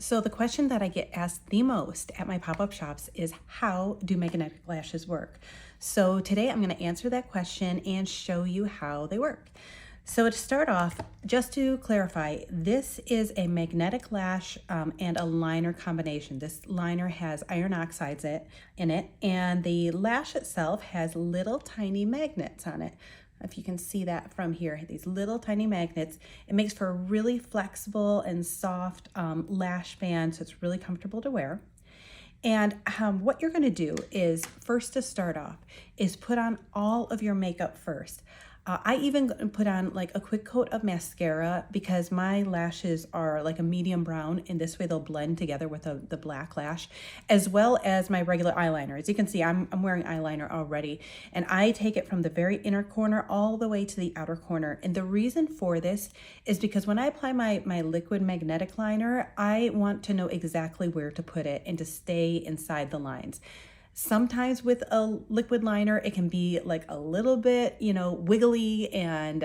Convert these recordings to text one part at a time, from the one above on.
So the question that I get asked the most at my pop-up shops is, how do magnetic lashes work? So today I'm going to answer that question and show you how they work. So to start off, just to clarify, this is a magnetic lash and a liner combination. This liner has iron oxides in it, and the lash itself has little tiny magnets on it. If you can see that from here, these little tiny magnets. It makes for a really flexible and soft lash band, so it's really comfortable to wear. And what you're gonna do is, first to start off, is put on all of your makeup first. I even put on like a quick coat of mascara because my lashes are like a medium brown, and this way they'll blend together with the black lash, as well as my regular eyeliner. As you can see, I'm wearing eyeliner already, and I take it from the very inner corner all the way to the outer corner. And the reason for this is because when I apply my liquid magnetic liner, I want to know exactly where to put it and to stay inside the lines. Sometimes with a liquid liner, it can be like a little bit, wiggly and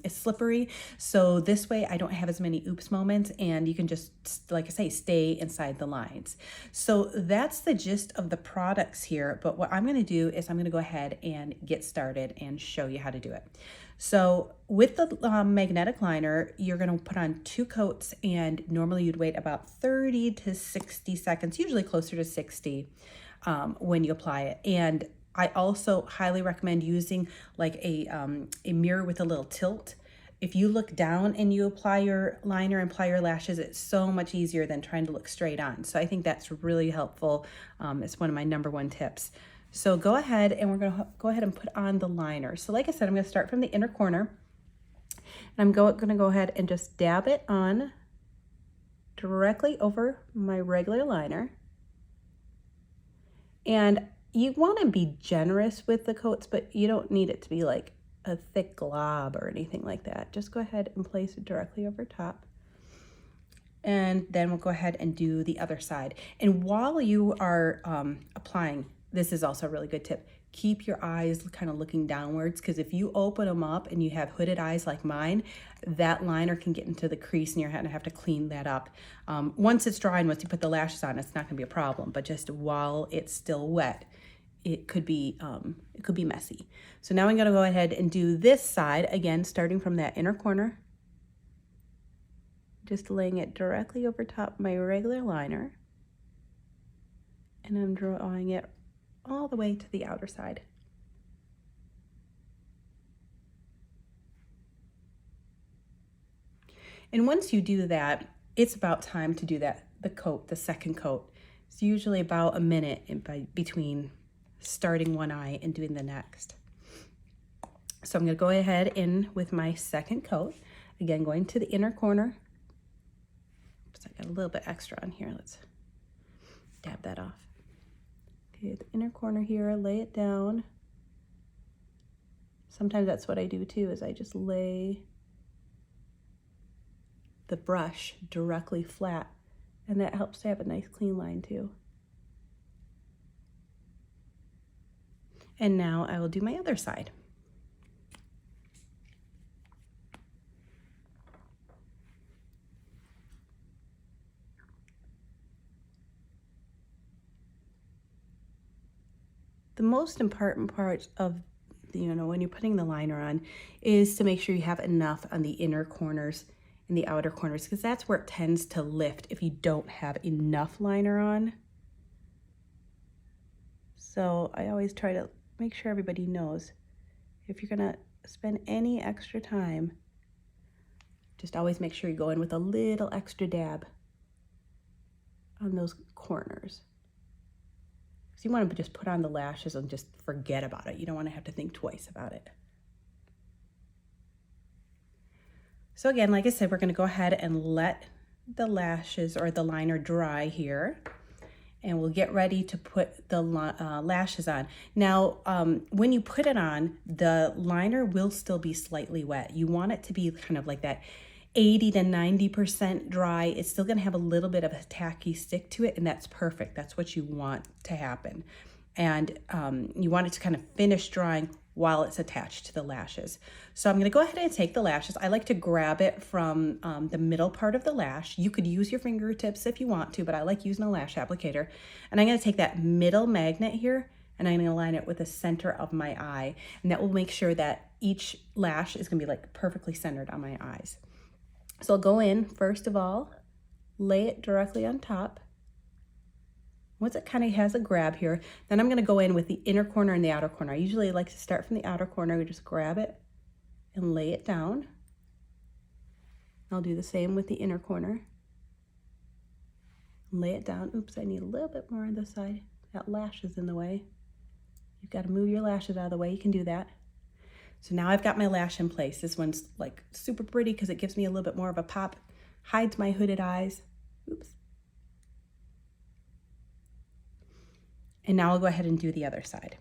it's slippery. So this way I don't have as many oops moments, and you can just, like I say, stay inside the lines. So that's the gist of the products here. But what I'm gonna do is I'm gonna go ahead and get started and show you how to do it. So with the magnetic liner, you're gonna put on 2 coats, and normally you'd wait about 30 to 60 seconds, usually closer to 60. When you apply it. And I also highly recommend using like a mirror with a little tilt. If you look down and you apply your liner and apply your lashes, it's so much easier than trying to look straight on. So I think that's really helpful. It's one of my #1 tips. So go ahead, and we're gonna go ahead and put on the liner. So like I said, I'm gonna start from the inner corner, and I'm gonna go ahead and just dab it on directly over my regular liner. And you want to be generous with the coats, but you don't need it to be like a thick glob or anything like that. Just go ahead and place it directly over top. And then we'll go ahead and do the other side. And while you are applying, this is also a really good tip. Keep your eyes kind of looking downwards, because if you open them up and you have hooded eyes like mine, that liner can get into the crease and you're gonna have to clean that up. Once it's dry and once you put the lashes on, it's not gonna be a problem, but just while it's still wet, it could be messy. So now I'm gonna go ahead and do this side, again, starting from that inner corner, just laying it directly over top of my regular liner, and I'm drawing it all the way to the outer side. And once you do that, it's about time to do the second coat. It's usually about a minute between starting one eye and doing the next. So I'm gonna go ahead in with my second coat. Again, going to the inner corner. Oops, I got a little bit extra on here. Let's dab that off. Okay, the inner corner here, lay it down. Sometimes that's what I do too, is I just lay the brush directly flat, and that helps to have a nice clean line too. And now I will do my other side. The most important part of, when you're putting the liner on, is to make sure you have enough on the inner corners and the outer corners, because that's where it tends to lift if you don't have enough liner on. So I always try to make sure everybody knows, if you're gonna spend any extra time, just always make sure you go in with a little extra dab on those corners. So you want to just put on the lashes and just forget about it. You don't want to have to think twice about it. So again, like I said, we're going to go ahead and let the lashes or the liner dry here, and we'll get ready to put the lashes on. Now, when you put it on, the liner will still be slightly wet. You want it to be kind of like that 80 to 90% dry. It's still gonna have a little bit of a tacky stick to it, and that's perfect. That's what you want to happen. And you want it to kind of finish drying while it's attached to the lashes. So I'm gonna go ahead and take the lashes. I like to grab it from the middle part of the lash. You could use your fingertips if you want to, but I like using a lash applicator. And I'm gonna take that middle magnet here and I'm gonna align it with the center of my eye. And that will make sure that each lash is gonna be like perfectly centered on my eyes. So I'll go in, first of all, lay it directly on top. Once it kind of has a grab here, then I'm going to go in with the inner corner and the outer corner. I usually like to start from the outer corner. We just grab it and lay it down. I'll do the same with the inner corner. Lay it down. Oops, I need a little bit more on this side. That lash is in the way. You've got to move your lashes out of the way. You can do that. So now I've got my lash in place. This one's like super pretty because it gives me a little bit more of a pop, hides my hooded eyes. Oops. And now I'll go ahead and do the other side.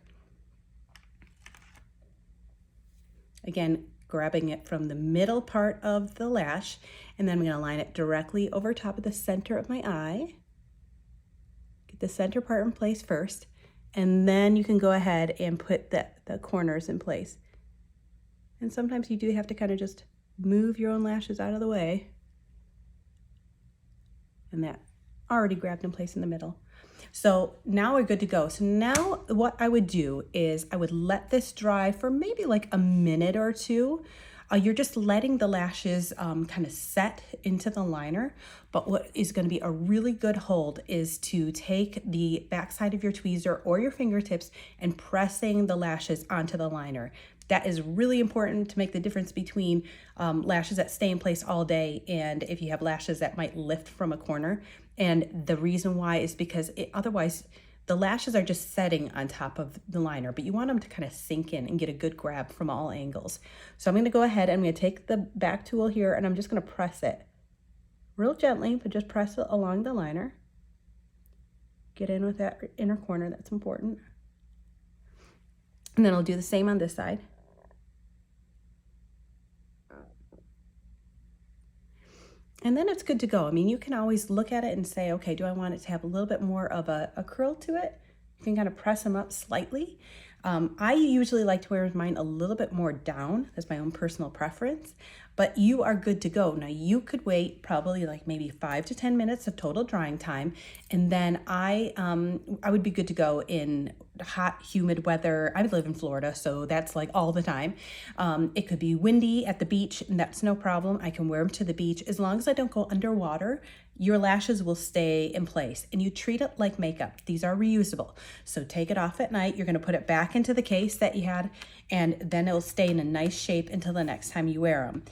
Again, grabbing it from the middle part of the lash, and then I'm gonna line it directly over top of the center of my eye. Get the center part in place first, and then you can go ahead and put the corners in place. And sometimes you do have to kind of just move your own lashes out of the way. And that already grabbed in place in the middle. So now we're good to go. So now what I would do is I would let this dry for maybe like a minute or two. You're just letting the lashes kind of set into the liner. But what is going to be a really good hold is to take the backside of your tweezer or your fingertips and pressing the lashes onto the liner. That is really important to make the difference between lashes that stay in place all day and if you have lashes that might lift from a corner. And the reason why is because otherwise the lashes are just setting on top of the liner, but you want them to kind of sink in and get a good grab from all angles. So I'm going to go ahead and I'm going to take the back tool here and I'm just going to press it real gently, but just press it along the liner. Get in with that inner corner, that's important. And then I'll do the same on this side. And then it's good to go. I mean, you can always look at it and say, okay, do I want it to have a little bit more of a curl to it? You can kind of press them up slightly. I usually like to wear mine a little bit more down. That's my own personal preference, but you are good to go. Now you could wait probably like maybe 5 to 10 minutes of total drying time. And then I would be good to go in hot, humid weather. I live in Florida, so that's like all the time. It could be windy at the beach and that's no problem. I can wear them to the beach. As long as I don't go underwater, your lashes will stay in place and you treat it like makeup. These are reusable. So take it off at night. You're going to put it back into the case that you had, and then it'll stay in a nice shape until the next time you wear them.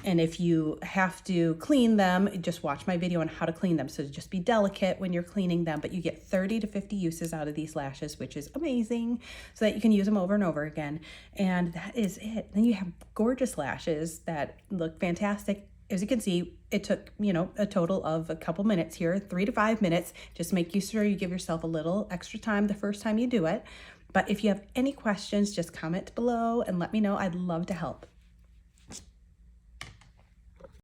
And if you have to clean them, just watch my video on how to clean them. So just be delicate when you're cleaning them, but you get 30 to 50 uses out of these lashes, which is amazing, so that you can use them over and over again. And that is it. Then you have gorgeous lashes that look fantastic. As you can see, it took, a total of a couple minutes here, 3 to 5 minutes. Just make sure you give yourself a little extra time the first time you do it. But if you have any questions, just comment below and let me know. I'd love to help.